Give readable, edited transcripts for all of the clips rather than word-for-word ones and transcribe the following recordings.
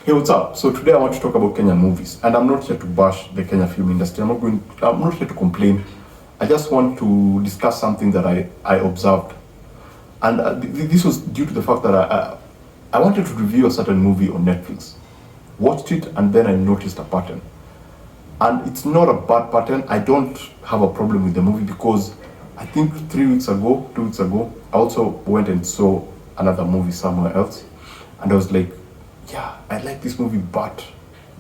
Hey, what's up? So today I want to talk about Kenyan movies, and I'm not here to bash the Kenya film industry. I'm not here to complain. I just want to discuss something that I observed, and this was due to the fact that I wanted to review a certain movie on Netflix, watched it, and then I noticed a pattern. And it's not a bad pattern. I don't have a problem with the movie because I think 2 weeks ago, I also went and saw another movie somewhere else, and I was like, yeah, I like this movie, but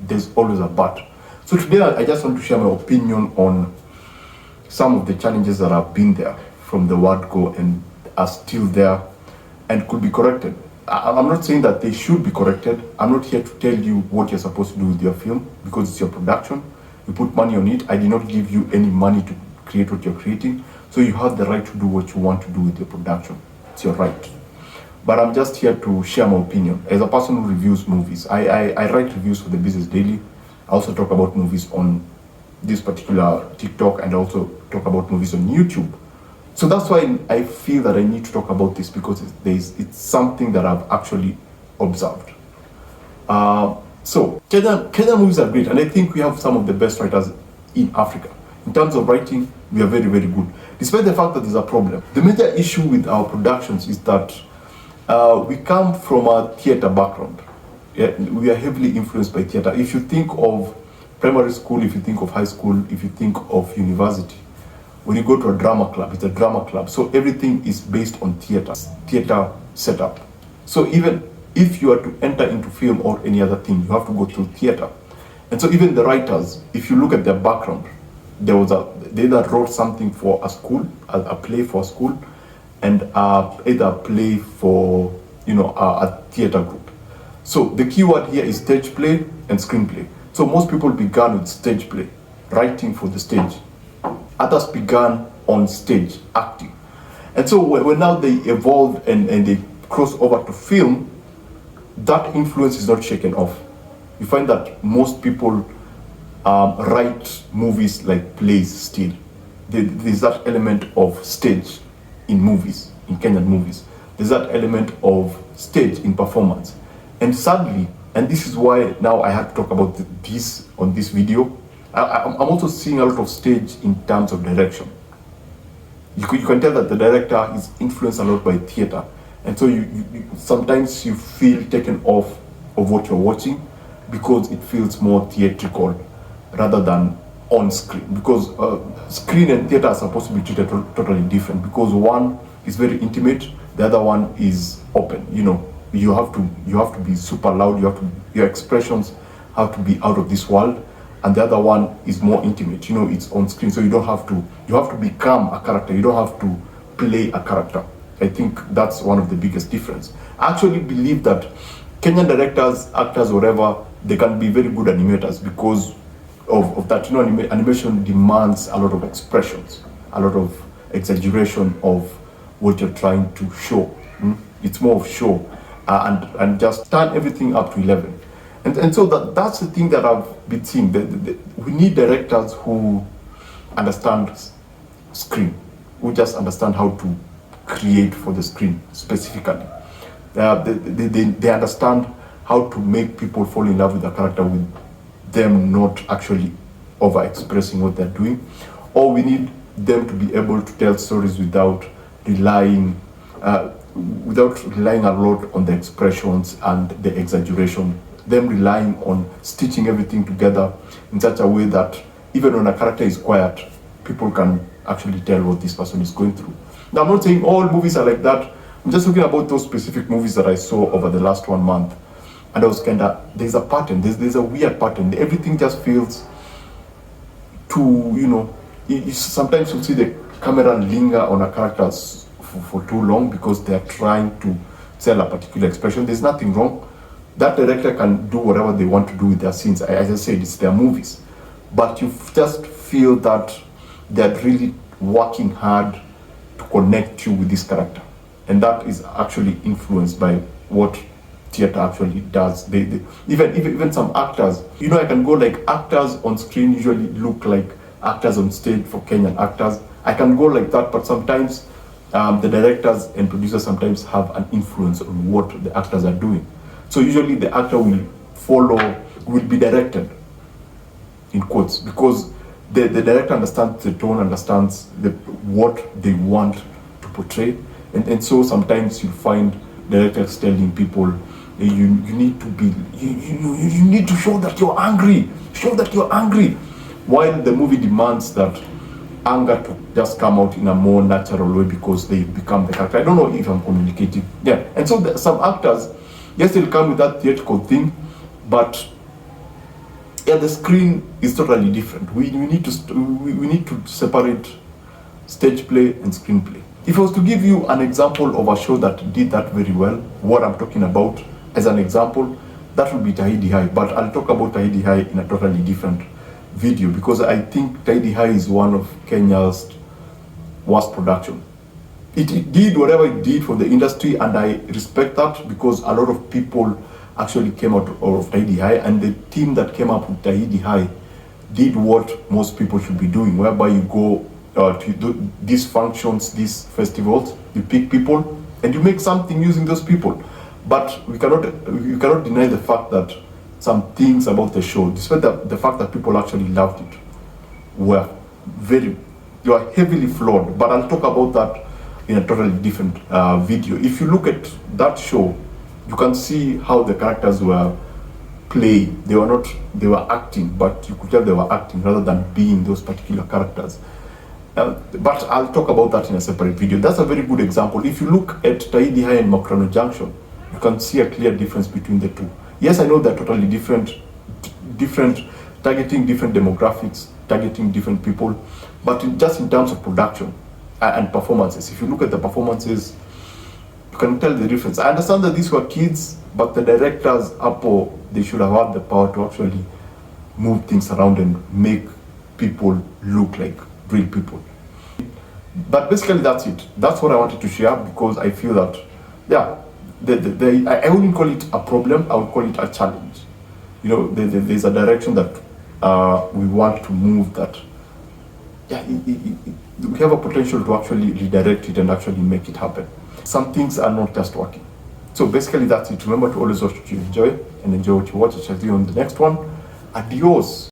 there's always a but. So today I just want to share my opinion on some of the challenges that have been there from the word go and are still there and could be corrected. I'm not saying that they should be corrected. I'm not here to tell you what you're supposed to do with your film because it's your production. You put money on it. I did not give you any money to create what you're creating. So you have the right to do what you want to do with your production. It's your right. But I'm just here to share my opinion. As a person who reviews movies, I write reviews for the Business Daily. I also talk about movies on this particular TikTok and also talk about movies on YouTube. So that's why I feel that I need to talk about this because it's something that I've actually observed. So Kenyan movies are great, and I think we have some of the best writers in Africa. In terms of writing, we are very, very good. Despite the fact that there's a problem. The major issue with our productions is that we come from a theater background. Yeah, we are heavily influenced by theater. If you think of primary school, if you think of high school, if you think of university, when you go to a drama club, it's a drama club. So everything is based on theater setup. So even if you are to enter into film or any other thing, you have to go through theater. And so even the writers, if you look at their background, they either wrote something for a school, a play for a school, and either a play for a theater group. So the key word here is stage play and screenplay. So most people began with stage play, writing for the stage. Others began on stage, acting. And so when now they evolve and they cross over to film, that influence is not shaken off. You find that most people write movies like plays still. There's that element of stage in movies, in Kenyan movies. There's that element of stage in performance. And sadly, and this is why now I had to talk about this on this video, I'm also seeing a lot of stage in terms of direction. You can tell that the director is influenced a lot by theater. And so you sometimes you feel taken off of what you're watching because it feels more theatrical rather than on screen, because screen and theater are supposed to be treated totally different, because one is very intimate, the other one is open. You have to be super loud, your expressions have to be out of this world, and the other one is more intimate. It's on screen, so you have to become a character, you don't have to play a character. I think that's one of the biggest difference. I actually believe that Kenyan directors, actors, whatever, they can be very good animators because of that. Animation demands a lot of expressions, a lot of exaggeration of what you're trying to show. It's more of show and just turn everything up to 11. And so that's the thing that I've been seeing. We need directors who understand screen, who just understand how to create for the screen specifically. They understand how to make people fall in love with the character with them not actually over expressing what they're doing. Or we need them to be able to tell stories without relying a lot on the expressions and the exaggeration, them relying on stitching everything together in such a way that even when a character is quiet, people can actually tell what this person is going through. Now, I'm not saying all movies are like that. I'm just talking about those specific movies that I saw over the last 1 month. And I was there's a pattern, there's a weird pattern. Everything just feels too, sometimes you see the camera linger on a character for too long because they're trying to sell a particular expression. There's nothing wrong. That director can do whatever they want to do with their scenes. As I said, it's their movies. But you just feel that they're really working hard to connect you with this character. And that is actually influenced by what theater actually does. Even some actors, I can go like actors on screen usually look like actors on stage for Kenyan actors. I can go like that, but sometimes the directors and producers sometimes have an influence on what the actors are doing. So usually the actor will follow, will be directed, in quotes, because the director understands the tone, understands what they want to portray. And so sometimes you find directors telling people, you need to be, you need to show that you're angry, while the movie demands that anger to just come out in a more natural way because they become the character. I don't know if I'm communicating. Yeah, and so some actors, yes, they'll come with that theatrical thing, but yeah, the screen is totally different. We need to separate stage play and screenplay. If I was to give you an example of a show that did that very well, what I'm talking about as an example, that would be Tahidi High. But I'll talk about Tahidi High in a totally different video, because I think Tahidi High is one of Kenya's worst production. It did whatever it did for the industry, and I respect that, because a lot of people actually came out of Tahidi High, and the team that came up with Tahidi High did what most people should be doing, whereby you go to do these functions, these festivals, you pick people and you make something using those people. But you cannot deny the fact that some things about the show, despite the fact that people actually loved it, were heavily flawed. But I'll talk about that in a totally different video. If you look at that show, you can see how the characters were playing. They were acting, but you could tell they were acting rather than being those particular characters. But I'll talk about that in a separate video. That's a very good example. If you look at Tahidi High and Makrano Junction, you can see a clear difference between the two. Yes, I know they're totally different, targeting different demographics, targeting different people, but just in terms of production and performances, if you look at the performances, you can tell the difference. I understand that these were kids, but the directors, they should have had the power to actually move things around and make people look like real people. But basically that's it. That's what I wanted to share, because I feel that, yeah, I wouldn't call it a problem, I would call it a challenge. You know, there's a direction that we want to move that, yeah, we have a potential to actually redirect it and actually make it happen. Some things are not just working. So basically that's it. Remember to always watch what you enjoy and enjoy what you watch. I shall see you on the next one. Adios.